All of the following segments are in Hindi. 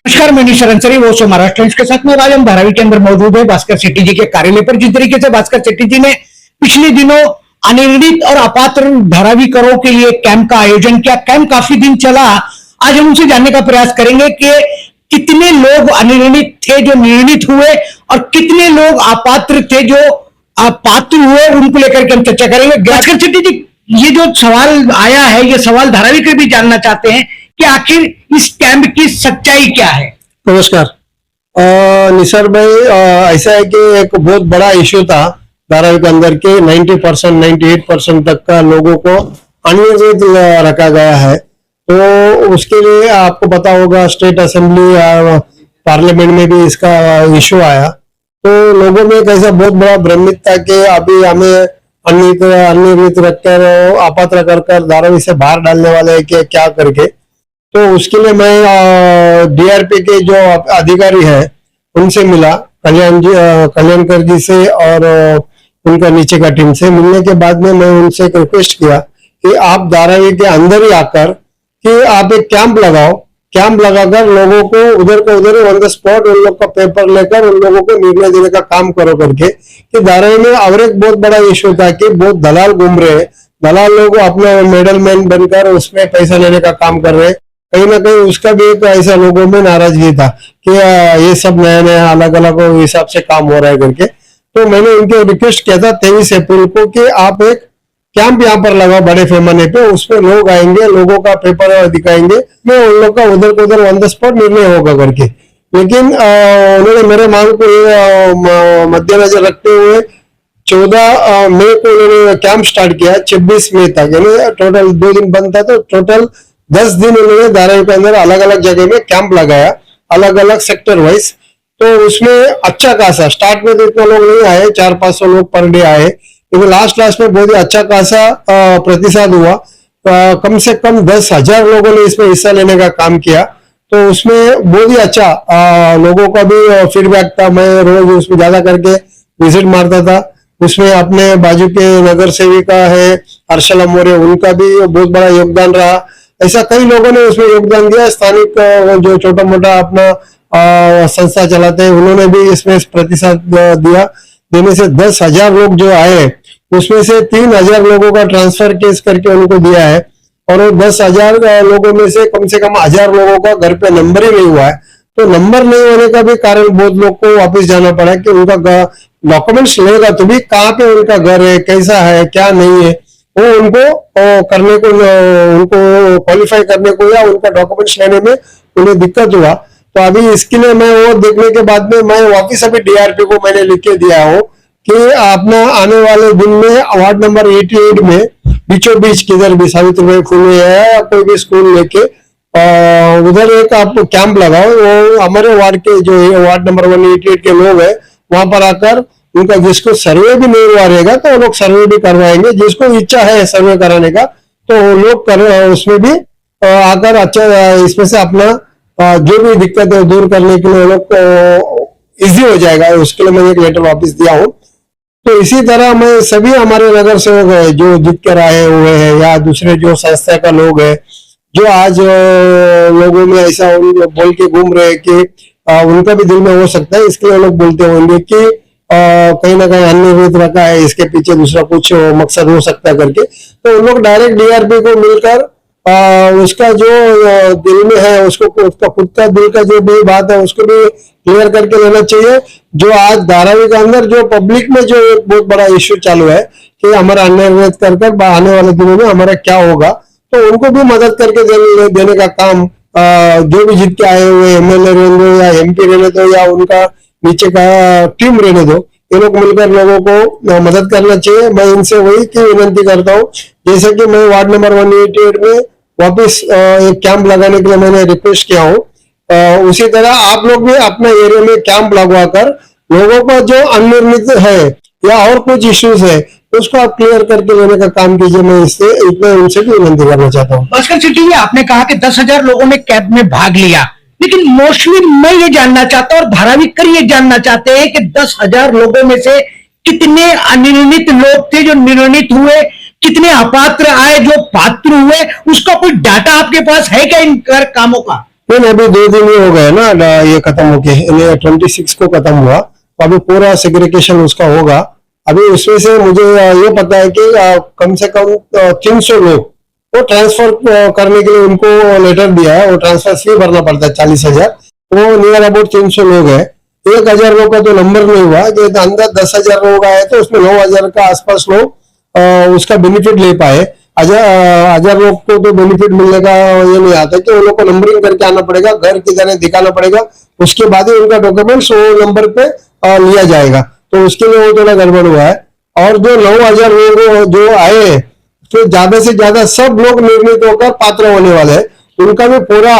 नमस्कार, मैं निशर अंसारी वो सो महाराष्ट्र टाइम्स के साथ में आज हम धारावी के अंदर मौजूद है भास्कर शेट्टी जी के कार्यालय पर। जिस तरीके से भास्कर शेट्टी जी ने पिछले दिनों अनिर्णित और अपात्र धारावीकरों के लिए कैंप का आयोजन किया। कैंप काफी दिन चला। आज हम उनसे जानने का प्रयास करेंगे कि कितने लोग अनिर्णित थे जो निर्णित हुए और कितने लोग अपात्र थे जो अपात्र हुए, उनको लेकर के हम चर्चा करेंगे। भास्कर शेट्टी जी, ये जो सवाल आया है, ये सवाल धारावी के भी जानना चाहते हैं कि आखिर इस कैंप की सच्चाई क्या है। नमस्कार निशर भाई, ऐसा है कि एक बहुत बड़ा इश्यू था धारावी के अंदर के 90% 98% तक का लोगों को अनिर्णित रखा गया है। तो उसके लिए आपको पता होगा स्टेट असेंबली या पार्लियामेंट में भी इसका इश्यू आया। तो लोगों में एक ऐसा बहुत बड़ा भ्रमित था कि अभी हमें अनिर्णित रखकर अपात्र कर धारावी से बाहर डालने वाले हैं कि क्या करके। तो उसके लिए मैं डीआरपी के जो अधिकारी है उनसे मिला, कल्याणकर जी से और उनका नीचे का टीम से। मिलने के बाद में मैं उनसे एक रिक्वेस्ट किया कि आप धारावी के अंदर ही आकर कि आप एक कैंप लगाओ, कैंप लगाकर लोगों को उधर को उधर ऑन द स्पॉट उन लोग का पेपर लेकर उन लोगों को निर्णय देने का काम करो करके। कि धारावी में और एक बहुत बड़ा इश्यू था कि बहुत दलाल घूम रहे हैं, दलाल लोग अपने मिडल मैन बनकर उसमें पैसा लेने का काम कर रहे हैं। कहीं ना कहीं उसका भी एक ऐसा लोगों में नाराजगी था कि ये सब नया नया अलग अलग हिसाब से काम हो रहा है करके। तो मैंने उनके रिक्वेस्ट किया था 23 अप्रैल को कि आप एक कैंप यहाँ पर लगाओ बड़े पैमाने पे, उसमें लोग आएंगे, लोगों का पेपर दिखाएंगे, मैं उन लोग का उधर को उधर ऑन द स्पॉट निर्णय होगा करके। लेकिन उन्होंने मेरे मांग को मद्देनजर रखते हुए 14 मई को उन्होंने कैंप स्टार्ट किया। 26 मई तक यानी टोटल 2 दिन बंद था, तो टोटल 10 दिन उन्होंने धारावी के अंदर अलग अलग जगह में कैंप लगाया, अलग अलग सेक्टर वाइज। तो उसमें अच्छा खासा स्टार्ट में तो इतना लोग नहीं आए, 400-500 लोग पर डे आए, लेकिन लास्ट में बहुत ही अच्छा खासा प्रतिशत हुआ। कम से कम 10,000 लोगों ने इसमें हिस्सा लेने का काम किया। तो उसमें बहुत ही अच्छा लोगों का भी फीडबैक था। मैं रोज उसमें ज्यादा करके विजिट मारता था। उसमें अपने बाजू के नगर सेविका है हर्षला मोरे, उनका भी बहुत बड़ा योगदान रहा। ऐसा कई लोगों ने उसमें योगदान दिया। स्थानिक जो छोटा मोटा अपना संस्था चलाते हैं उन्होंने भी इसमें प्रतिशत दिया। देने से 10,000 लोग जो आए उसमें से 3,000 लोगों का ट्रांसफर केस करके उनको दिया है। और वो 10,000 लोगों में से कम 1,000 लोगों का घर पे नंबर ही नहीं हुआ है। तो नंबर नहीं होने का भी कारण बहुत लोग को वापस जाना पड़ा कि उनका डॉक्यूमेंट्स लेगा तो भी कहाँ पे उनका घर है, कैसा है, क्या नहीं है, वो उनको करने को, उनको क्वालिफाई करने को या उनका डॉक्यूमेंट्स लेने में उन्हें दिक्कत हुआ। तो अभी इसके लिए मैं वो देखने के बाद में मैं वापिस अभी डीआरपी को मैंने लिख के दिया हूँ कि अपना आने वाले दिन में वार्ड नंबर 88 में बीचों बीच किधर भी सावित्रीबाई फुले है या कोई भी स्कूल लेके उधर एक आप कैंप लगाओ। वो हमारे वार्ड के जो वार्ड नंबर 188 के लोग है वहां पर आकर उनका जिसको सर्वे भी नहीं हुआ रहेगा तो वो लोग सर्वे भी करवाएंगे। जिसको इच्छा है सर्वे कराने का तो वो लोग उसमें भी आकर अच्छा इसमें से अपना जो भी दिक्कत है दूर करने के लिए वो लोग इजी हो जाएगा। उसके लिए मैंने एक लेटर वापस दिया हूँ। तो इसी तरह मैं सभी हमारे नगर सेवक है जो जीत कर आए हुए हैं या दूसरे जो संस्था का लोग है जो आज लोगों में ऐसा बोल के घूम रहे हैं कि उनका भी दिल में हो सकता है, इसके लिए लोग बोलते होंगे कि कहीं ना कहीं अनिर्णित रखा है, इसके पीछे दूसरा कुछ मकसद हो सकता है करके। तो उन लोग डायरेक्ट डीआरपी को मिलकर उसका जो दिल में है उसको उसका खुद का दिल का जो भी बात है उसको भी क्लियर करके लेना चाहिए। जो आज धारावी के अंदर जो पब्लिक में जो एक बहुत बड़ा इश्यू चालू है कि हमारा अनिर्णित कर आने वाले दिनों में हमारा क्या होगा, तो उनको भी मदद करके देने का काम जो भी जीत के आए हुए एमएलए रहने दो या एमपी रहने दो या उनका नीचे का टीम रहने दो, ये लोग मिलकर लोगों को मदद करना चाहिए। मैं इनसे वही की विनती करता हूँ। जैसे कि मैं वार्ड नंबर 188 में वापस एक कैंप लगाने के लिए मैंने रिक्वेस्ट किया हूँ, उसी तरह आप लोग भी अपने एरिया में कैंप लगवाकर लोगों का जो अनिर्णित है या और कुछ इश्यूज है उसको आप क्लियर करके लेने का काम कीजिए। मैं इससे इतना उनसे भी विनती करना चाहता हूँ। भास्कर शेट्टी जी, आपने कहा कि 10,000 लोगों ने कैंप में भाग लिया, लेकिन मोस्टली मैं ये जानना चाहता हूँ और धारावीकर ये जानना चाहते हैं कि 10,000 लोगों में से कितने अनिर्णित लोग थे जो निर्णित हुए, कितने अपात्र आए जो पात्र हुए, उसका कोई डाटा आपके पास है क्या इन कामों का? नहीं, अभी 2 दिन ही हो गए ना ये खत्म होके, 26 को खत्म हुआ, तो अभी पूरा सेग्रीगेशन उसका होगा। अभी उसमें से मुझे ये पता है कि कम से कम 300 लोग वो ट्रांसफर करने के लिए उनको लेटर दिया है, वो ट्रांसफर फी भरना पड़ता है 40,000, वो नियर अबाउट 300 लोग है। 1,000 लोग का तो नंबर नहीं हुआ, कि अंदर 10,000 लोग आए तो उसमें 9,000 का आसपास लोग उसका बेनिफिट ले पाए। 1,000 लोग को तो बेनिफिट मिलने का ये नहीं आता कि उन लोग को नंबरिंग करके आना पड़ेगा, घर किधर है दिखाना पड़ेगा, उसके बाद ही उनका डॉक्यूमेंट्स वो नंबर पे लिया जाएगा, तो उसके लिए वो थोड़ा गड़बड़ हुआ है। और जो 9,000 लोग जो आए, तो ज्यादा से ज्यादा सब लोग निर्णित होकर पात्र होने वाले हैं, उनका भी पूरा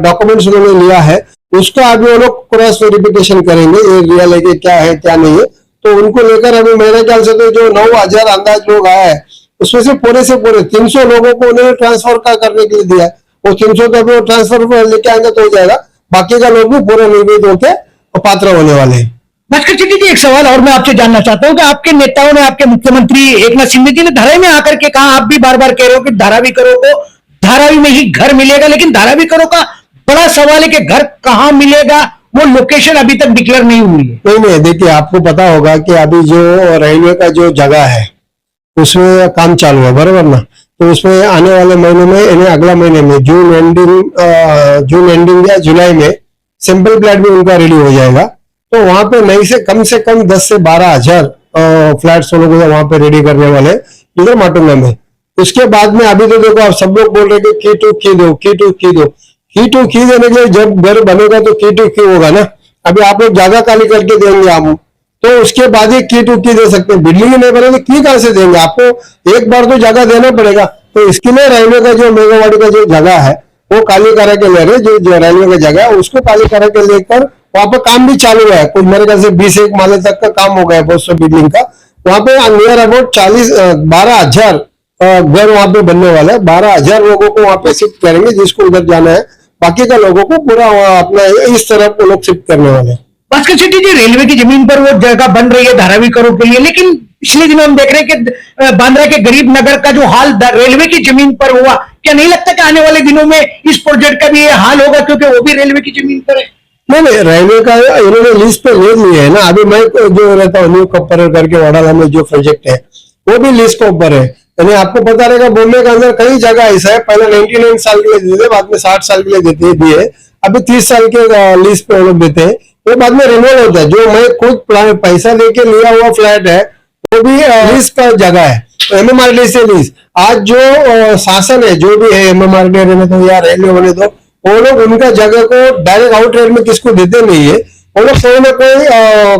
डॉक्यूमेंट्स उन्होंने लिया है, उसका अभी वो लोग क्रॉस वेरिफिकेशन करेंगे, ये रियल है कि क्या है क्या नहीं है। तो उनको लेकर अभी मेरे ख्याल से तो जो 9,000 अंदाज लोग आए हैं, उसमें से पूरे 300 लोगों को उन्होंने ट्रांसफर का करने के लिए दिया है। वो 300 तो अभी ट्रांसफर लेके आएंगे तो हो जाएगा, बाकी का लोग भी पूरे निर्णित होकर पात्र होने वाले हैं। भास्कर शेट्टी जी, एक सवाल और मैं आपसे जानना चाहता हूं कि आपके नेताओं ने, आपके मुख्यमंत्री एकनाथ शिंदे जी ने धारावी में आकर के कहा, आप भी बार बार कह रहे हो कि धारावीकरों को धारावी में ही घर मिलेगा, लेकिन धारावीकरों का बड़ा सवाल है कि घर कहां मिलेगा, वो लोकेशन अभी तक डिक्लेयर नहीं हुई है। नहीं, देखिए आपको पता होगा कि अभी जो रेलवे का जो जगह है उसमें काम चालू है, बराबर ना, तो उसमें आने वाले महीने में, यानी अगला महीने में जून एंडिंग या जुलाई में सिंपल प्लाट भी उनका रेडी हो जाएगा। तो वहां पे नई से कम 10 से 12,000 फ्लैट्स वो लोग वहां पे रेडी करने वाले इधर माटुंगा में। उसके बाद में अभी तो देखो आप सब लोग बोल रहे कि की टू की देने के लिए जब घर बनेगा तो की होगा ना। अभी आप लोग जगह खाली करके देंगे हम, तो उसके बाद ही की दे सकते हैं। बिल्डिंग ही नहीं बने तो की कहां से देंगे, आपको एक बार तो जगह देना पड़ेगा। तो इसके लिए रेलवे का जो मेगावाड़ी का जो जगह है वो खाली करा के ले रहे, जो रेलवे का जगह है उसको खाली करा के लेकर वहां पर काम भी चालू है। कुछ मेरे ख्याल से 20 माले तक का काम हो गया है, बहुत बिल्डिंग का। वहां पे नियर अबाउट 12,000 घर वहां पे बनने वाला है। 12,000 लोगों को वहां पे शिफ्ट करेंगे, जिसको उधर जाना है, बाकी का लोगों को पूरा अपना इस तरफ वो लोग शिफ्ट करने वाले हैं। भास्कर शेट्टी जी, रेलवे की जमीन पर वो जगह बन रही है धारावीकरों के लिए, लेकिन पिछले दिनों हम देख रहे हैं कि बांद्रा के गरीब नगर का जो हाल रेलवे की जमीन पर हुआ, क्या नहीं लगता कि आने वाले दिनों में इस प्रोजेक्ट का भी ये हाल होगा, क्योंकि वो भी रेलवे की जमीन पर है? नहीं, रेलवे का इन्होंने लिस्ट पे ले लिया है ना। अभी मैं जो रहता हूँ न्यू कंपनी करके वडाला में जो प्रोजेक्ट है वो भी लिस्ट के ऊपर है। यानी आपको पता रहेगा बॉम्बे के अंदर कई जगह ऐसा है, पहले 99 साल के लिए देते, बाद में 60 साल के लिए दिए, अभी 30 साल के लिस्ट पे वो लोग देते हैं, वो बाद में रिन्यूअल होता है। जो मैं खुद पैसा लेके लिया हुआ फ्लैट है वो भी लीज का जगह है, MMRDA से लीज। आज जो शासन है, जो भी है, MMRDA रहने दो या रेलवे होने दो, वो लोग उनका जगह को डायरेक्ट आउट रेट में किसको देते नहीं है, वो लोग कोई ना कोई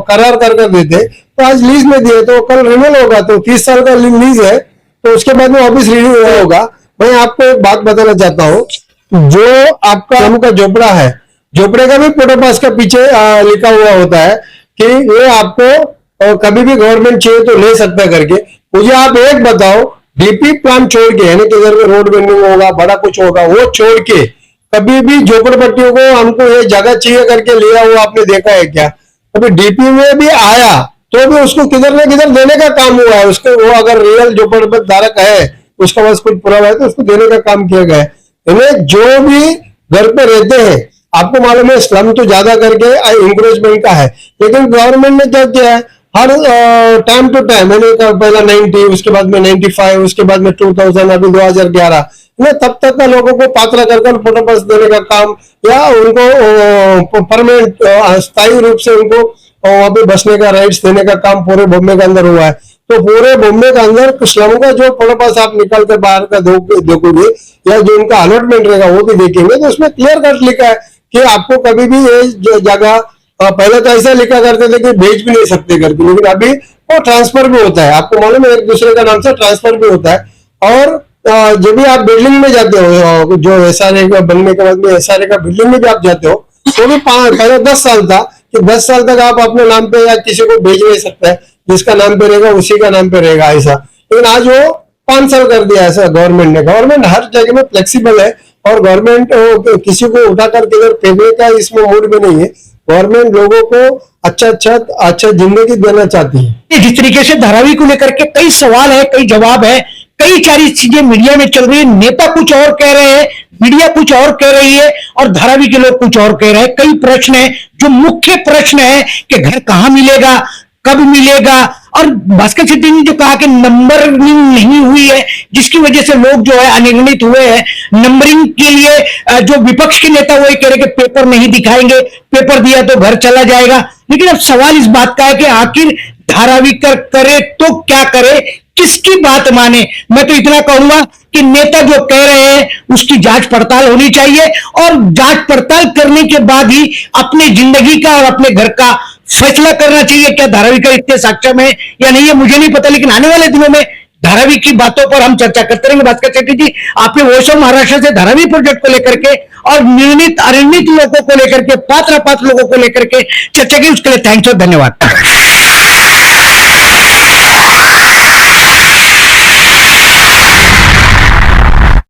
करार कर देते। तो आज लीज में दिए तो कल रिन्यूअल होगा, तो 30 साल का लीज है, तो उसके बाद में वापिस रिन्यूअल होगा। मैं आपको एक बात बताना चाहता हूँ, जो आपका जम्मू का झोपड़ा है, झोपड़े का भी फोटो पास का पीछे लिखा हुआ होता है कि ये आपको कभी भी गवर्नमेंट चाहिए तो ले सकता है करके। मुझे आप एक बताओ, डीपी प्लान छोड़ के, यानी कि इधर रोड बिल्डिंग होगा, बड़ा कुछ होगा, वो छोड़ के कभी भी झोपड़पट्टियों को हमको ये जगह चाहिए करके लिया हुआ आपने देखा है क्या? अभी डीपी में भी आया तो भी उसको किधर न किधर देने का काम हुआ है। उसको वो अगर रियल झोपड़पट्टी धारक है, उसका पास कुछ पुरावा है, तो उसको देने का काम किया गया है। इन्हें जो भी घर पे रहते हैं, आपको मालूम है स्लम तो ज्यादा करके इंक्रोचमेंट का है, लेकिन गवर्नमेंट ने क्या किया है, हर टाइम टू टाइम, मैंने पहला 90, उसके बाद में 95, उसके बाद में 2000, अभी 2011 में तब तक का लोगों को पात्र कर फोटो पास देने का काम, या उनको परमानेंट स्थायी रूप से उनको वहां पे बसने का राइट्स देने का काम पूरे बॉम्बे के अंदर हुआ है। तो पूरे बॉम्बे के अंदर स्लम का जो फोटो पास आप निकाल कर बाहर का देखोगे, या जो उनका अलॉटमेंट रहेगा वो भी देखेंगे, तो उसमें क्लियर कट लिखा है कि आपको कभी भी ये जगह, पहले तो ऐसा लिखा करते थे कि भेज भी नहीं सकते करके, लेकिन अभी वो ट्रांसफर भी होता है। आपको मालूम है एक दूसरे का नाम से ट्रांसफर भी होता है। और जब भी आप बिल्डिंग में जाते हो, जो SRA का बनने के बाद में SRA का बिल्डिंग में भी आप जाते हो, तो भी पहले 10 साल था कि 10 साल तक आप अपने नाम पे या किसी को भेज नहीं सकते, जिसका नाम पे रहेगा उसी का नाम पे रहेगा ऐसा। लेकिन आज वो 5 साल कर दिया ऐसा गवर्नमेंट ने। गवर्नमेंट हर जगह में फ्लेक्सिबल है, और गवर्नमेंट किसी को उठाकर किधर फेंकने का इसमें मूड में नहीं है। गवर्नमेंट लोगों को अच्छा जिंदगी देना चाहती है। जिस तरीके से धारावी को लेकर के कई सवाल है, कई जवाब है कई सारी चीजें मीडिया में चल रही है, नेता कुछ और कह रहे हैं, मीडिया कुछ और कह रही है और धारावी के लोग कुछ और कह रहे हैं। कई प्रश्न है, जो मुख्य प्रश्न है कि घर कहां मिलेगा, कब मिलेगा, और भास्कर शेट्टी ने जो कहा कि नंबरिंग नहीं हुई है जिसकी वजह से लोग जो है अनिर्णित हुए हैं। नंबरिंग के लिए जो विपक्ष के नेता वो ये कह रहे कि पेपर नहीं दिखाएंगे, पेपर दिया तो घर चला जाएगा। लेकिन अब सवाल इस बात का है कि आखिर धारावी करे तो क्या करे, किसकी बात माने। मैं तो इतना कहूंगा कि नेता जो कह रहे हैं उसकी जांच पड़ताल होनी चाहिए और जांच पड़ताल करने के बाद ही अपनी जिंदगी का और अपने घर का फैसला करना चाहिए। क्या धारावी का इतने सक्षम है या नहीं है मुझे नहीं पता, लेकिन आने वाले दिनों में धारावी की बातों पर हम चर्चा करते रहेंगे। भास्कर शेट्टी जी, आपने वॉइस ऑफ महाराष्ट्र से धारावी प्रोजेक्ट को लेकर के और निर्णित अनिर्णित लोगों को लेकर के, पात्र लोगों को लेकर के चर्चा की, उसके लिए थैंक्स और धन्यवाद।